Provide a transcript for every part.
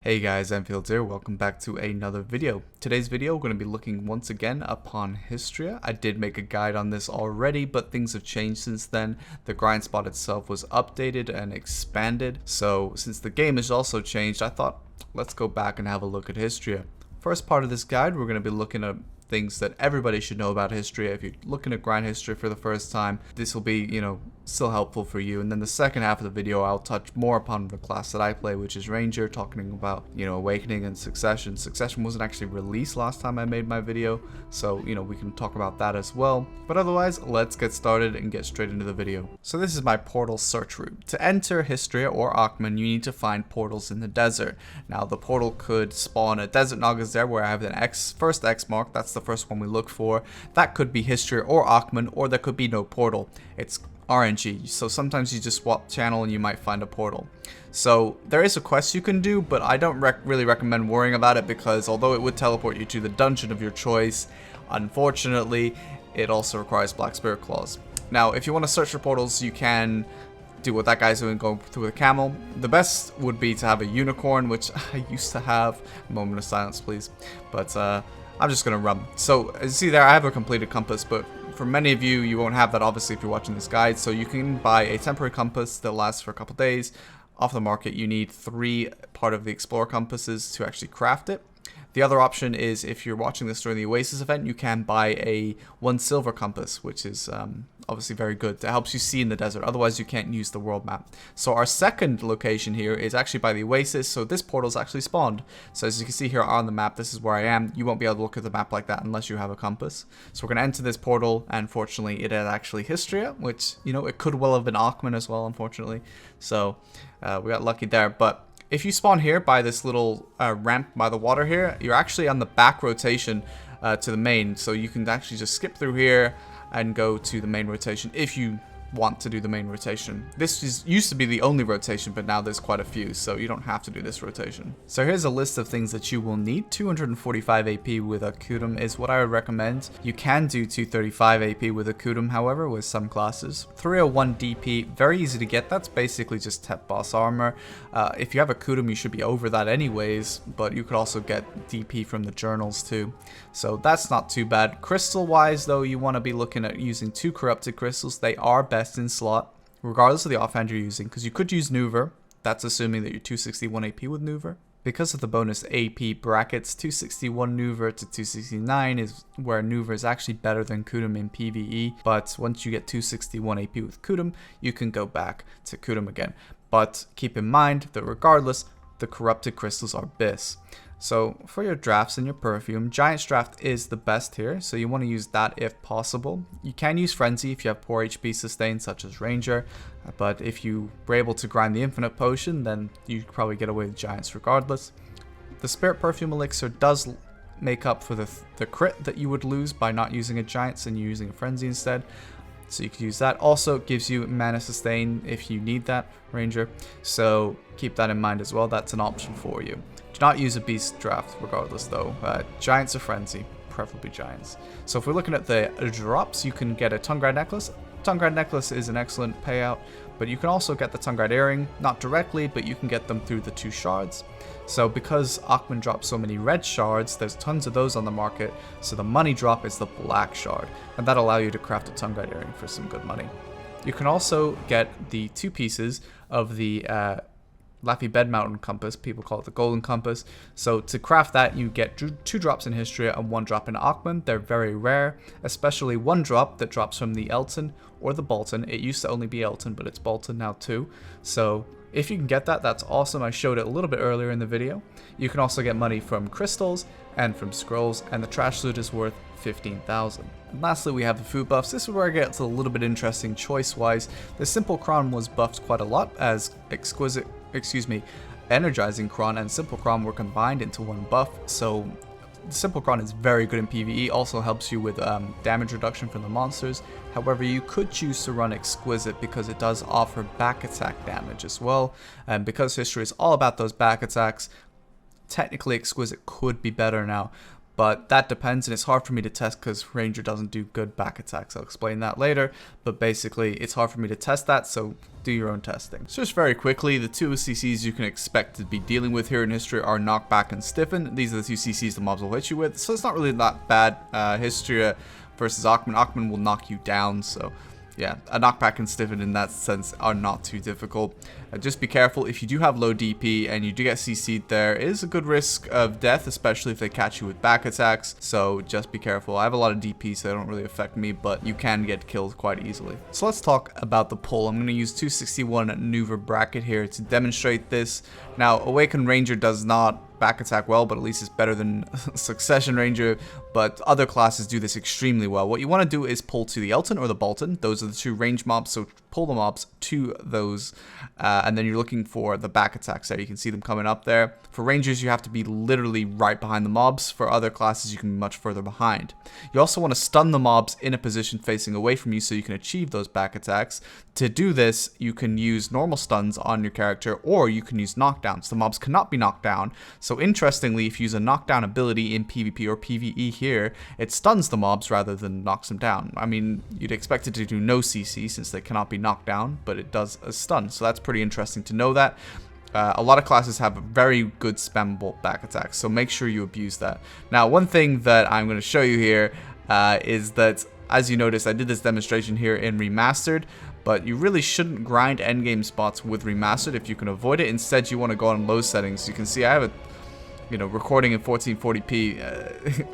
Hey guys, Anfield here. Welcome back to another video. Today's video, we're going to be looking once again upon Hystria. I did make a guide on this already, but things have changed since then. The grind spot itself was updated and expanded. So since the game has also changed, I thought let's go back and have a look at Hystria. First part of this guide, we're going to be looking at things that everybody should know about Hystria. If you're looking at grind Hystria for the first time, this will be, still helpful for you. And then the second half of the video, I'll touch more upon the class that I play, which is Ranger, talking about, Awakening and Succession. Succession wasn't actually released last time I made my video, so, we can talk about that as well. But otherwise, let's get started and get straight into the video. So this is my portal search route. To enter Hystria or Akhman, you need to find portals in the desert. Now, the portal could spawn at Desert Naga's where I have an first X mark. That's the first one we look for. That could be Hystria or Akhman, or there could be no portal. It's RNG, so sometimes you just swap channel and you might find a portal. So there is a quest you can do, but I don't really recommend worrying about it, because although it would teleport you to the dungeon of your choice, unfortunately it also requires Black Spirit Claws. Now if you want to search for portals, you can do what that guy's doing, go through a camel. The best would be to have a unicorn, which I used to have. A moment of silence please. But I'm just gonna run. So as you see there, I have a completed compass, but for many of you, you won't have that obviously if you're watching this guide. So you can buy a temporary compass that lasts for a couple days. Off the market, you need 3 part of the Explorer compasses to actually craft it. The other option is, if you're watching this during the Oasis event, you can buy a 1 silver compass, which is obviously very good. It helps you see in the desert, otherwise you can't use the world map. So our second location here is actually by the Oasis, so this portal is actually spawned. So as you can see here on the map, this is where I am. You won't be able to look at the map like that unless you have a compass. So we're going to enter this portal, and unfortunately it is actually Hystria, which, it could well have been Akhman as well, unfortunately. So we got lucky there, but if you spawn here by this little ramp by the water here, you're actually on the back rotation to the main. So you can actually just skip through here and go to the main rotation if you want to do the main rotation. This used to be the only rotation, but now there's quite a few, so you don't have to do this rotation. So here's a list of things that you will need. 245 AP with a Kudum is what I would recommend. You can do 235 AP with a Kudum, however, with some classes. 301 DP, very easy to get. That's basically just Tep boss armor. If you have a Kudum, you should be over that anyways, but you could also get DP from the journals too. So that's not too bad. Crystal wise though, you want to be looking at using 2 corrupted crystals. They are best in slot, regardless of the offhand you're using, because you could use Nuver. That's assuming that you're 261 AP with Nuver. Because of the bonus AP brackets, 261 Nuver to 269 is where Nuver is actually better than Kudum in PvE, but once you get 261 AP with Kudum, you can go back to Kudum again. But keep in mind that regardless, the corrupted crystals are BIS. So for your drafts and your perfume, Giant's Draft is the best here, so you want to use that if possible. You can use Frenzy if you have poor HP sustain, such as Ranger, but if you were able to grind the Infinite Potion, then you'd probably get away with Giants regardless. The Spirit Perfume Elixir does make up for the crit that you would lose by not using a Giants and using a Frenzy instead. So you can use that. Also, it gives you mana sustain if you need that, Ranger. So keep that in mind as well. That's an option for you. Do not use a Beast Draft regardless though. Giants or Frenzy, preferably Giants. So if we're looking at the drops, you can get a Tongue Grind Necklace. Tongue Grind Necklace is an excellent payout, but you can also get the Tongue Grind Earring, not directly, but you can get them through the 2 shards. So because Akhman drops so many red shards, there's tons of those on the market, so the money drop is the black shard, and that'll allow you to craft a Tongue Grind Earring for some good money. You can also get the 2 pieces of the Laffy Bed Mountain Compass, people call it the Golden Compass. So to craft that, you get 2 drops in Hystria and 1 drop in Akhman. They're very rare, especially 1 drop that drops from the Elton or the Bolton. It used to only be Elton, but it's Bolton now too. So if you can get that, that's awesome. I showed it a little bit earlier in the video. You can also get money from crystals and from scrolls, and the trash loot is worth 15,000. And lastly, we have the food buffs. This is where it gets a little bit interesting choice-wise. The Simple Cron was buffed quite a lot, as Energizing Cron and Simple Cron were combined into 1 buff. So Simple Cron is very good in PvE, also helps you with damage reduction from the monsters. However, you could choose to run Exquisite because it does offer back attack damage as well. And because Hystria is all about those back attacks, technically Exquisite could be better now. but that depends, and it's hard for me to test because Ranger doesn't do good back attacks. I'll explain that later, but basically it's hard for me to test that, so do your own testing. So just very quickly, the two CCs you can expect to be dealing with here in Hystria are Knockback and Stiffen. These are the two CCs the mobs will hit you with, so it's not really that bad. Hystria versus Achman. Achman will knock you down, so yeah, a Knockback and Stiffen in that sense are not too difficult. Just be careful, if you do have low DP and you do get CC'd, there is a good risk of death, especially if they catch you with back attacks, so just be careful. I have a lot of DP, so they don't really affect me, but you can get killed quite easily. So let's talk about the pull. I'm going to use 261 maneuver bracket here to demonstrate this. Now, Awakened Ranger does not back attack well, but at least it's better than Succession Ranger, but other classes do this extremely well. What you want to do is pull to the Elton or the Bolton. Those are the two range mobs, so pull the mobs to those, and then you're looking for the back attacks there. You can see them coming up there. For Rangers, you have to be literally right behind the mobs. For other classes, you can be much further behind. You also want to stun the mobs in a position facing away from you so you can achieve those back attacks. To do this, you can use normal stuns on your character, or you can use knockdowns. The mobs cannot be knocked down, so interestingly, if you use a knockdown ability in PvP or PvE here, it stuns the mobs rather than knocks them down. I mean, you'd expect it to do no CC since they cannot be knocked down, but it does a stun, so that's pretty interesting to know that. A lot of classes have very good spammable back attacks, so make sure you abuse that. Now, one thing that I'm going to show you here is that, as you notice, I did this demonstration here in Remastered, but you really shouldn't grind endgame spots with Remastered if you can avoid it. Instead, you want to go on low settings. You can see I have a recording in 1440p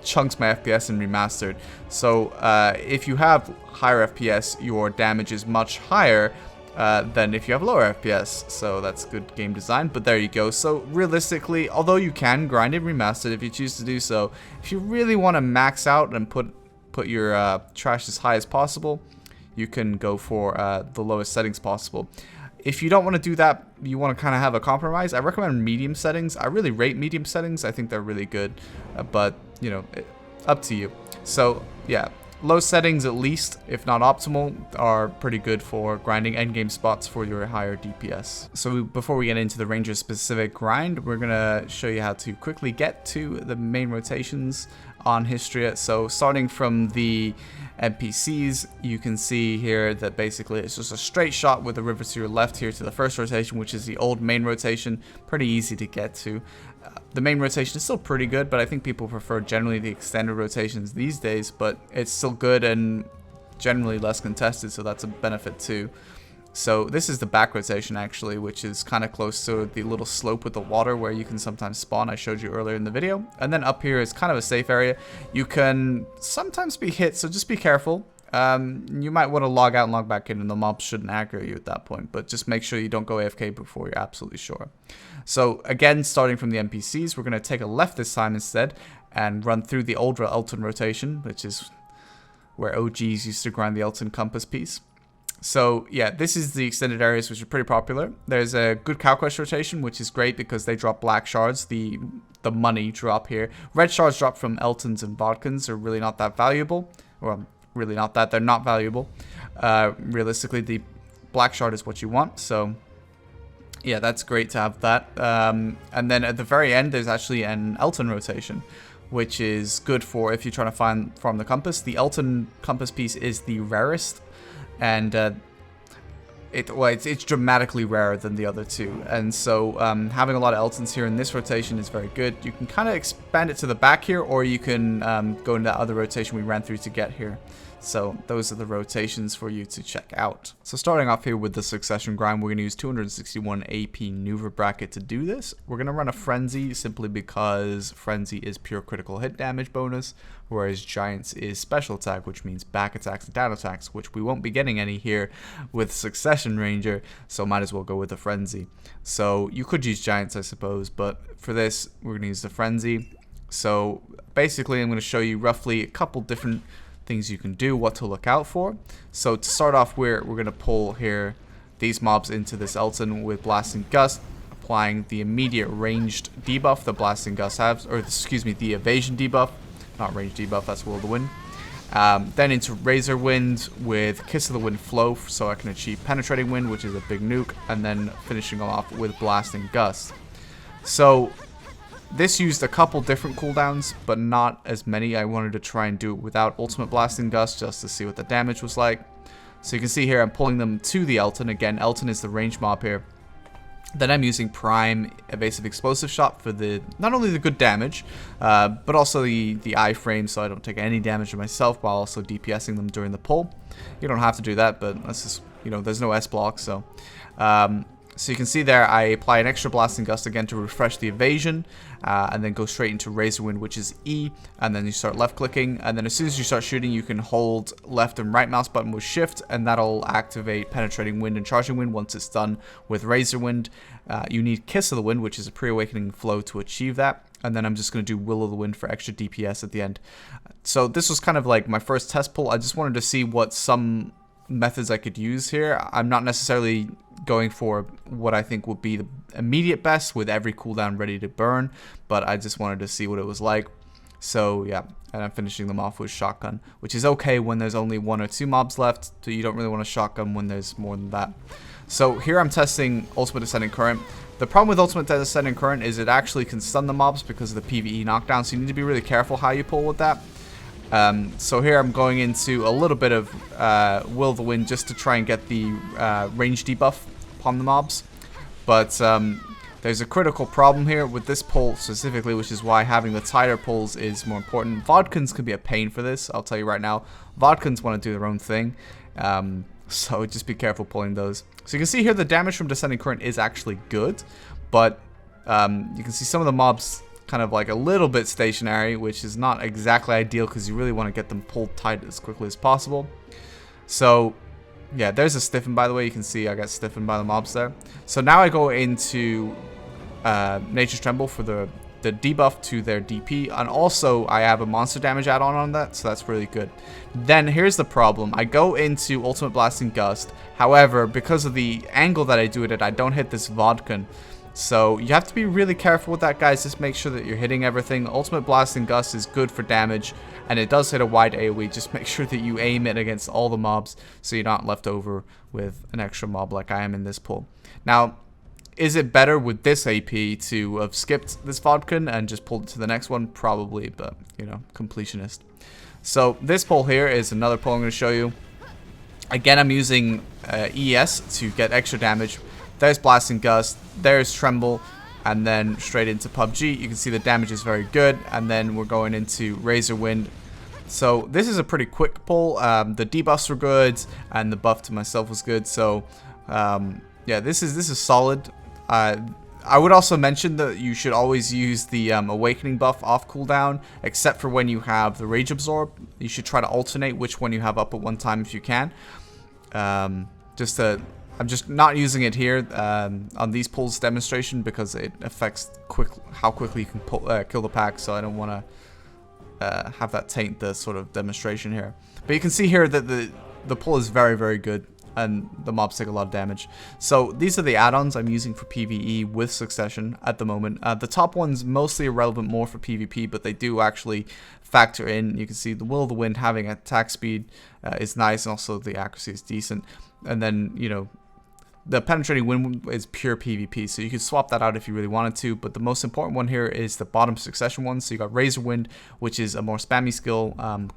chunks my FPS in Remastered. So if you have higher FPS, your damage is much higher than if you have lower FPS. So that's good game design, but there you go. So realistically, although you can grind it Remastered if you choose to do so, if you really want to max out and put your trash as high as possible, you can go for the lowest settings possible. If you don't want to do that, you want to kind of have a compromise, I recommend medium settings. I really rate medium settings. I think they're really good, but, up to you. So, yeah, low settings at least, if not optimal, are pretty good for grinding endgame spots for your higher DPS. So before we get into the Ranger specific grind, we're going to show you how to quickly get to the main rotations on Hystria. So starting from the NPCs, you can see here that basically it's just a straight shot with the river to your left here to the first rotation, which is the old main rotation. Pretty easy to get to. The main rotation is still pretty good, but I think people prefer generally the extended rotations these days, but it's still good and generally less contested, so that's a benefit too. So this is the back rotation actually, which is kind of close to the little slope with the water where you can sometimes spawn. I showed you earlier in the video. And then up here is kind of a safe area. You can sometimes be hit, so just be careful. You might want to log out and log back in, and the mobs shouldn't aggro you at that point, but just make sure you don't go AFK before you're absolutely sure. So again, starting from the NPCs, we're going to take a left this time instead and run through the old Elton rotation, which is where OGs used to grind the Elton compass piece. So yeah, this is the extended areas, which are pretty popular. There's a good Cow Quest rotation, which is great because they drop black shards, the money drop here. Red shards drop from Eltons and Vodkins are really not that valuable. Well, really not that, they're not valuable. Realistically, the black shard is what you want, so yeah, that's great to have that. And then at the very end, there's actually an Elton rotation, which is good for if you're trying to farm the compass. The Elton compass piece is the rarest, and it's dramatically rarer than the other two, and so having a lot of Eltons here in this rotation is very good. You can kind of expand it to the back here, or you can go into that other rotation we ran through to get here. So those are the rotations for you to check out. So starting off here with the Succession grind, we're going to use 261 AP maneuver bracket to do this. We're going to run a Frenzy simply because Frenzy is pure critical hit damage bonus, whereas Giants is special attack, which means back attacks and down attacks, which we won't be getting any here with Succession Ranger, so might as well go with the Frenzy. So you could use Giants, I suppose, but for this, we're going to use the Frenzy. So basically, I'm going to show you roughly a couple different things you can do, what to look out for. So to start off, we're going to pull here these mobs into this Elton with Blasting Gust, applying the immediate ranged debuff the Blasting Gust has, or excuse me, the evasion debuff, not range debuff, that's Will of the Wind. Then into Razor Wind with Kiss of the Wind Flow, so I can achieve Penetrating Wind, which is a big nuke, and then finishing off with Blasting Gust. So this used a couple different cooldowns, but not as many. I wanted to try and do it without Ultimate Blasting Gust just to see what the damage was like. So you can see here I'm pulling them to the Elton. Again, Elton is the range mob here. Then I'm using Prime Evasive Explosive Shot for the not only the good damage, but also the iframe, so I don't take any damage to myself while also DPSing them during the pull. You don't have to do that, but that's just, you know, there's no S block, so. So you can see there, I apply an extra Blasting Gust again to refresh the evasion, and then go straight into Razor Wind, which is E, and then you start left clicking, and then as soon as you start shooting, you can hold left and right mouse button with shift, and that'll activate Penetrating Wind and Charging Wind once it's done with Razor Wind. You need Kiss of the Wind, which is a pre-awakening flow to achieve that, and then I'm just going to do Will of the Wind for extra DPS at the end. So this was kind of like my first test pull. I just wanted to see what some methods I could use here. I'm not necessarily going for what I think would be the immediate best with every cooldown ready to burn, but I just wanted to see what it was like. So yeah, and I'm finishing them off with shotgun, which is okay when there's only 1 or 2 mobs left, so you don't really want to shotgun when there's more than that. So here I'm testing Ultimate Descending Current. The problem with Ultimate Descending Current is it actually can stun the mobs because of the PvE knockdown, so you need to be really careful how you pull with that. So here I'm going into a little bit of Will of the Wind just to try and get the range debuff upon the mobs. But there's a critical problem here with this pull specifically, which is why having the tighter pulls is more important. Vodkins can be a pain for this, I'll tell you right now. Vodkins want to do their own thing, so just be careful pulling those. So you can see here the damage from Descending Current is actually good, but you can see some of the mobs kind of like a little bit stationary, which is not exactly ideal because you really want to get them pulled tight as quickly as possible. So yeah, there's a stiffen, by the way. You can see I got stiffened by the mobs there. So now I go into Nature's Tremble for the debuff to their DP, and also I have a monster damage add-on on that, so that's really good. Then here's the problem. I go into Ultimate Blasting Gust. However, because of the angle that I do it at, I don't hit this Vodkin. So you have to be really careful with that, guys. Just make sure that you're hitting everything. Ultimate Blasting Gust is good for damage, and it does hit a wide AoE. Just make sure that you aim it against all the mobs so you're not left over with an extra mob like I am in this pull. Now, is it better with this AP to have skipped this Vodkin and just pulled it to the next one? Probably, but, you know, completionist. So this pull here is another pull I'm going to show you. Again, I'm using ES to get extra damage. There's Blasting Gust, there's Tremble, and then straight into PUBG. You can see the damage is very good, and then we're going into Razor Wind. So this is a pretty quick pull. The debuffs were good, and the buff to myself was good. So yeah, this is solid. I would also mention that you should always use the Awakening buff off cooldown, except for when you have the Rage Absorb. You should try to alternate which one you have up at one time if you can. I'm just not using it here on these pulls demonstration because it affects how quickly you can kill the pack, so I don't want to have that taint the sort of demonstration here. But you can see here that the pull is very, very good, and the mobs take a lot of damage. So these are the add-ons I'm using for PvE with Succession at the moment. The top one's mostly irrelevant more for PvP, but they do actually factor in. You can see the Will of the Wind having attack speed is nice, and also the accuracy is decent. And then, you know, the Penetrating Wind is pure PvP, so you could swap that out if you really wanted to, but the most important one here is the bottom Succession one. So you got Razor Wind, which is a more spammy skill,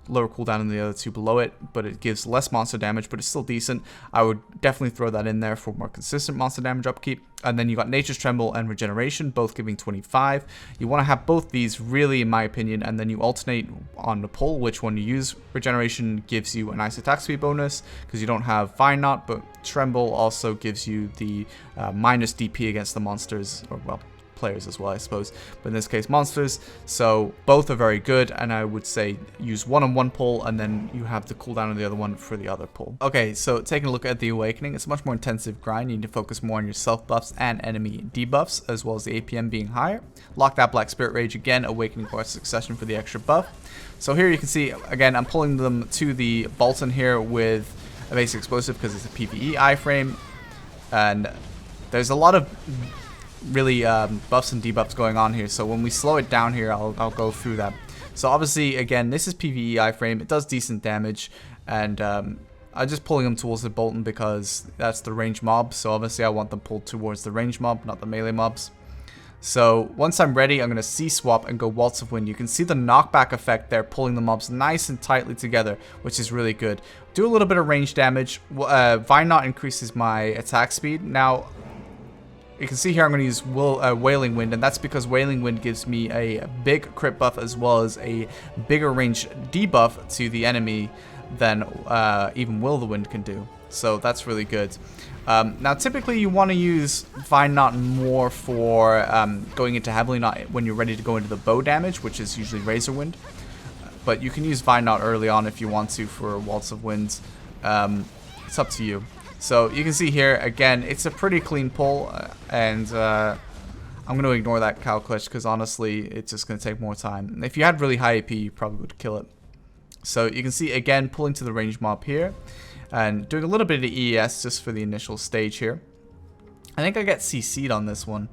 lower cooldown than the other two below it, but it gives less monster damage, but it's still decent. I would definitely throw that in there for more consistent monster damage upkeep. And then you got Nature's Tremble and Regeneration, both giving 25. You want to have both these, really, in my opinion, and then you alternate on the pull which one you use. Regeneration gives you a nice attack speed bonus because you don't have Fire Knot, but Tremble also gives you the minus DP against the monsters, or well, players as well, I suppose, but in this case monsters. So both are very good, and I would say use one on one pull, and then you have the cooldown on the other one for the other pull. Okay, so taking a look at the Awakening, it's a much more intensive grind. You need to focus more on your self buffs and enemy debuffs, as well as the APM being higher. Lock that Black Spirit Rage again, Awakening or Succession for the extra buff. So here you can see, again, I'm pulling them to the Bolton here with a basic explosive because it's a PvE iframe, and there's a lot of really buffs and debuffs going on here. So when we slow it down here, I'll go through that. So obviously, again, this is PvE iframe. It does decent damage, and I'm just pulling them towards the Bolton because that's the range mob. So obviously I want them pulled towards the range mob, not the melee mobs. So once I'm ready, I'm going to C-swap and go Waltz of Wind. You can see the knockback effect there, pulling the mobs nice and tightly together, which is really good. Do a little bit of range damage. Vine Knot increases my attack speed. Now, you can see here I'm going to use Wailing Wind, and that's because Wailing Wind gives me a big crit buff as well as a bigger range debuff to the enemy than even Will the Wind can do. So that's really good. Now, typically you want to use Vine Knot more for going into Heavily Knot when you're ready to go into the bow damage, which is usually Razor Wind. But you can use Vine Knot early on if you want to for Waltz of Winds. It's up to you. So you can see here, again, it's a pretty clean pull, and I'm going to ignore that cow clutch because honestly, it's just going to take more time. If you had really high AP, you probably would kill it. So you can see, again, pulling to the range mob here. And doing a little bit of EES just for the initial stage here. I think I get CC'd on this one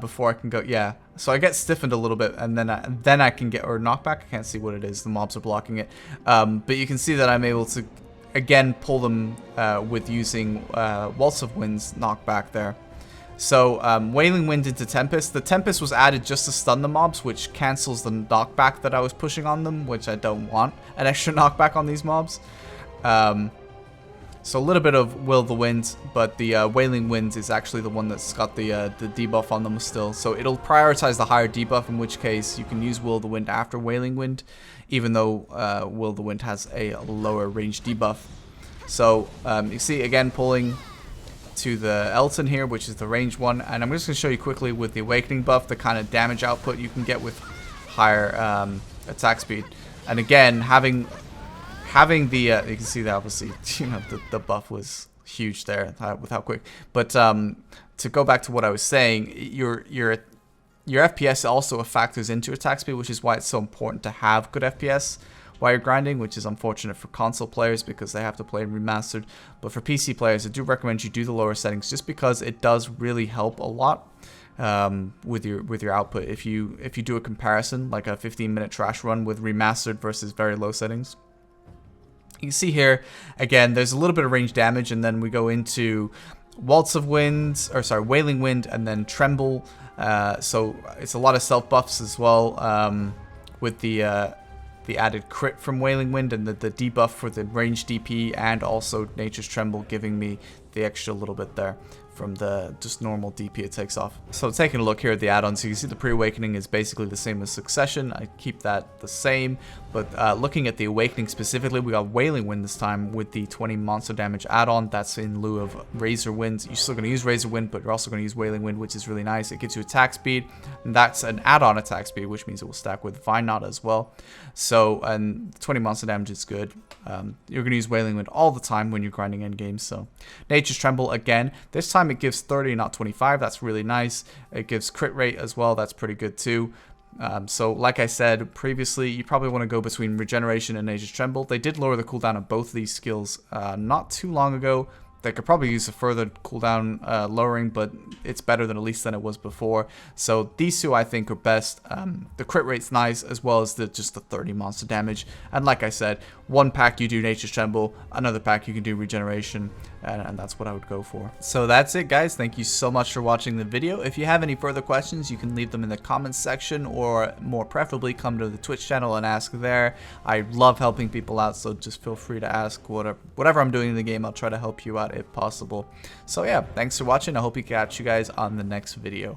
before I can go. Yeah, so I get stiffened a little bit, and then I can get, or knockback. I can't see what it is. The mobs are blocking it. But you can see that I'm able to, again, pull them with using Waltz of Wind's knockback there. So Wailing Wind into Tempest. The Tempest was added just to stun the mobs, which cancels the knockback that I was pushing on them, which I don't want an extra knockback on these mobs. So a little bit of Will the Wind, but the Wailing Wind is actually the one that's got the debuff on them still. So it'll prioritize the higher debuff, in which case you can use Will the Wind after Wailing Wind, even though Will the Wind has a lower range debuff. So you see, again, pulling to the Elton here, which is the range one. And I'm just going to show you quickly with the Awakening buff, the kind of damage output you can get with higher attack speed. And again, having the you can see that obviously, you know, the buff was huge there with how quick. But to go back to what I was saying, your FPS also factors into attack speed, which is why it's so important to have good FPS while you're grinding, which is unfortunate for console players because they have to play remastered. But for PC players, I do recommend you do the lower settings just because it does really help a lot with your output. If you do a comparison, like a 15-minute trash run with remastered versus very low settings. You can see here, again, there's a little bit of range damage, and then we go into Waltz of Wind, or sorry, Wailing Wind, and then Tremble. So it's a lot of self buffs as well, with the added crit from Wailing Wind and the debuff for the range DP, and also Nature's Tremble giving me the extra little bit there from the just normal DP it takes off. So taking a look here at the add-ons, you can see the pre-awakening is basically the same as Succession. I keep that the same, but looking at the awakening specifically, we got Wailing Wind this time with the 20 monster damage add-on. That's in lieu of Razor Wind. You're still going to use Razor Wind, but you're also going to use Wailing Wind, which is really nice. It gives you attack speed, and that's an add-on attack speed, which means it will stack with Vine Knot as well. So, and 20 monster damage is good. You're going to use Wailing Wind all the time when you're grinding end games. So Nature's Tremble again. This time it gives 30, not 25. That's really nice. It gives crit rate as well. That's pretty good too. So like I said previously, you probably want to go between Regeneration and Nature's Tremble. They did lower the cooldown of both of these skills not too long ago. They could probably use a further cooldown lowering, but it's better than at least than it was before. So these two I think are best. The crit rate's nice, as well as just the 30 monster damage. And like I said, one pack you do Nature's Tremble, another pack you can do Regeneration, and that's what I would go for. So that's it, guys. Thank you so much for watching the video. If you have any further questions, you can leave them in the comments section, or more preferably come to the Twitch channel and ask there. I love helping people out, so just feel free to ask whatever I'm doing in the game. I'll try to help you out if possible. So yeah, thanks for watching. I hope to catch you guys on the next video.